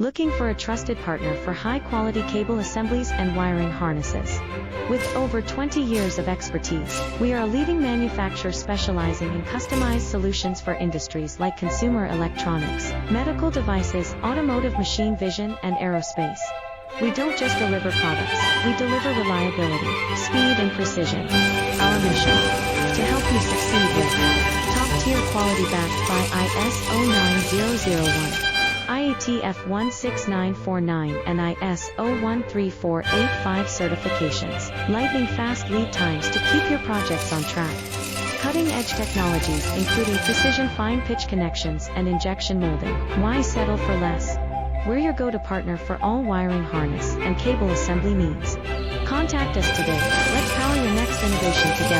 Looking for a trusted partner for high-quality cable assemblies and wiring harnesses? With over 20 years of expertise, we are a leading manufacturer specializing in customized solutions for industries like consumer electronics, medical devices, automotive machine vision, and aerospace. We don't just deliver products, we deliver reliability, speed, and precision. Our mission: to help you succeed with top-tier quality backed by ISO 9001. IATF 16949 and ISO 13485 certifications, lightning-fast lead times to keep your projects on track. Cutting-edge technologies including precision fine-pitch connections and injection molding. Why settle for less? We're your go-to partner for all wiring harness and cable assembly needs. Contact us today. Let's power your next innovation together.